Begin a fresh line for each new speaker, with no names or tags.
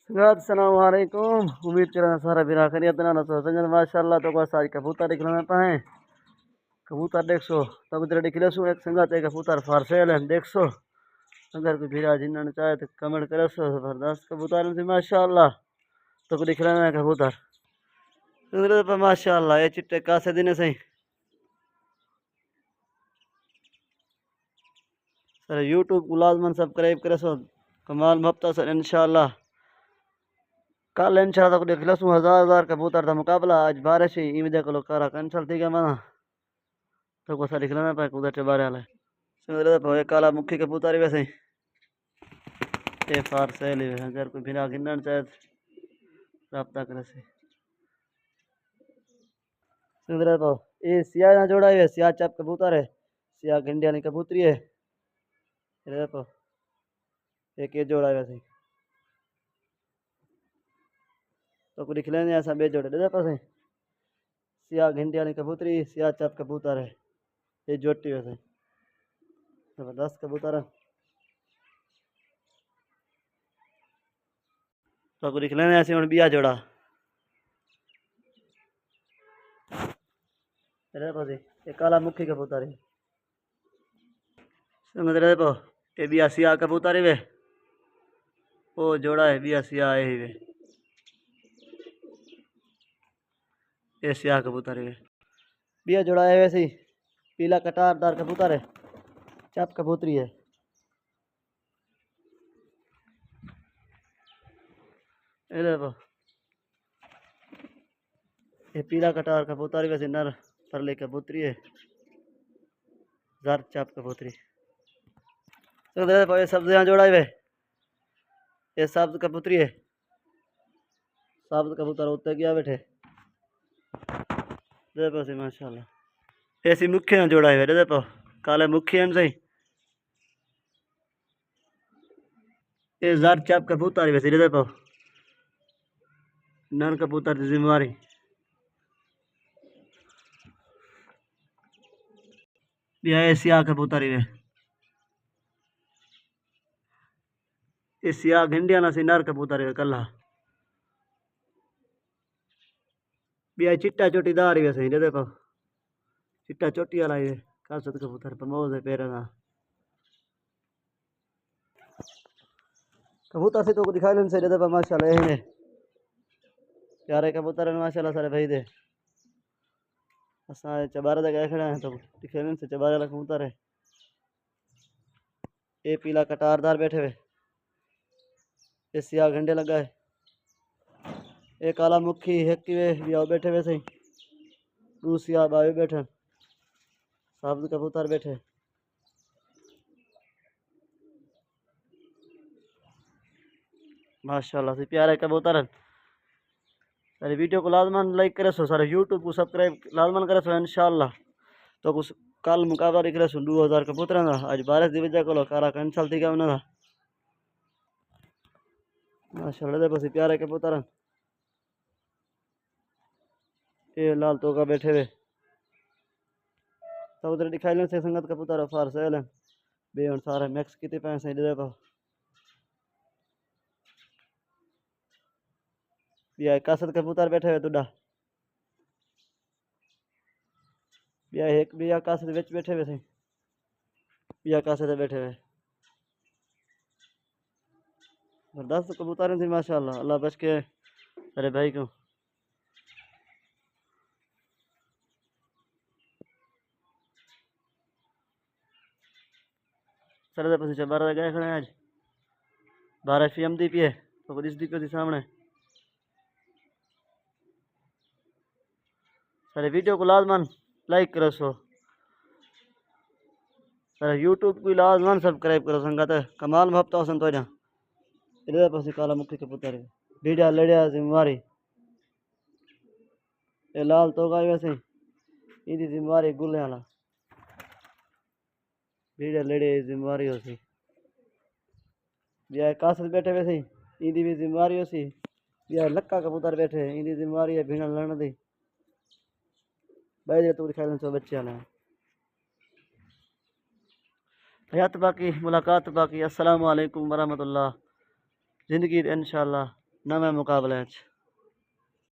अस्सलामुअलैकुम। उम्मीद करना सारा बिना खैरियत ना तो संगत माशाअल्लाह तो बस आज कबूतर दिखना पाए कबूतर देख सो तब तेरे दिखले सो एक संगत एक कबूतर फारसेल है देख सो अगर कोई भिरा जिन्ना चाहे तो कमेंट करे सो जबरदस्त कबूतर से माशाअल्लाह तो को दिखला है कबूतर तो पर माशाअल्लाह ये चिट्टे कासे दिन सही सर यूट्यूब को लाजमन सब्सक्राइब करे सो कमाल मफ्ता सर इंशाअल्लाह कल इंशाल्लाह को देख लो 1000 कबूतर था मुकाबला आज बारिश ही इमें देख लो कारा कैंसल थी गया माना तो को सा दिखला ना पाए कबूतर के बारे वाले सुन भाई काला मुखी कबूतर ही वैसे ये फार सेल है अगर कोई बिना गिनन चाहे राब्ता करे से सुन भाई ये सिया ना जोड़ा है सिया चाप कबूतर है सिया गिंडिया की कबूतरी है ये देखो एक ये जोड़ा है वैसे तो को दिख लेने ऐसा बे जोड़े दे पासे सिया गिंडिया की कबूतरी सिया चाप कबूतर है ये जोटी वैसे जबरदस्त कबूतर है तो को दिख लेने ऐसे उन बिया जोड़ा तेरे पासे ये काला मुखी कबूतर है समझ रहे हो ये बिया सिया कबूतर है वे वो जोड़ा है बिया सिया है वे ये सिया कबूतर है बिया जोड़ा है वैसे ही पीला कटारदार कबूतर है चाप कबूतरी है ये देखो ये पीला कटार कबूतर वैसे नर परले कबूतरी है जार चाप कबूतरी तो देखो ये सब्ज यहाँ जोड़ा है वे ये सब्ज कबूतरी है सब्ज कबूतर उत्ते गया बैठे देखो सी माशाल्लाह ऐसी मुख्य यहाँ जोड़ा है वे देखो काले मुख्य हैं सही ये जार चाप कबूतर है वैसे देखो नर कबूतर की जिम्मेवारी ये सिया कबूतर है ये सिया गिंडिया ना सी नर कबूतर है कल्ला बिया चिट्टा चोटीदार है सही देखो चिट्टा चोटी वाला है कासत कबूतर प्रमोद है पैर ना कबूतर से तो को दिखाई लेने से देखो माशाल्लाह यही है प्यारे कबूतर है माशाल्लाह सारे भाई दे असा चबारे तक खड़े हैं तो दिखाई लेने से चबारे वाला कबूतर है ये पीला कटारदार बैठे हुए ये सिया घंटे लगा है ये काला मुखी हेकी वे बिया बैठे हुए सही दूसिया बावे बैठे साबुत कबूतर बैठे माशाल्लाह से प्यारे कबूतर है सारे वीडियो को लाजमन लाइक करे सो सारे यूट्यूब को सब्सक्राइब लाजमन करे सो इंशाल्लाह तो कुछ कल मुकाबला दिख रहे सो 2000 कबूतर ना आज बारिश की वजह को कारा कैंसल थी गया उन्हें माशाल्लाह देखो सी प्यारे कबूतर ये लाल तोका बैठे हुए तो उधर दिखाई लेने से संगत कबूतर फार सेल है बे सारे मैक्स कितने पैसे देखो बिया कासत कबूतर बैठे हुए तुडा बिया एक बिया कासत बिच बैठे हुए थे बिया कासत बैठे हुए जबरदस्त कबूतर थी माशाल्लाह अल्लाह बच के अरे भाई क्यों सर पीछे 12 गए खड़े आज 12 फी दी पी है तो कुछ दी पे सामने सारे वीडियो को लाजमन लाइक करो सो सारे यूट्यूब को लाजमन सब्सक्राइब करो संगत कमाल महबता हो तो इधर पास काला मुखी कबूतर है भीड़ा लड़िया जिम्मेवारी ये लाल तो गाय वैसे इधी जिम्मेवारी गुले वाला भीड़ा लड़े जिम्मेवारी हो सी बिया कासत बैठे वैसे इधी भी जिम्मेवारी हो सी बिया लक्का कबूतर बैठे इधी जिम्मेवारी है भीड़ा लड़ने दी भाई तो दिखाई सो बच्चे वाले हयात बाकी मुलाकात बाकी अस्सलाम वालेकुम वरहमतुल्लाह ज़िंदगी इंशाल्लाह नवे मुकाबले च।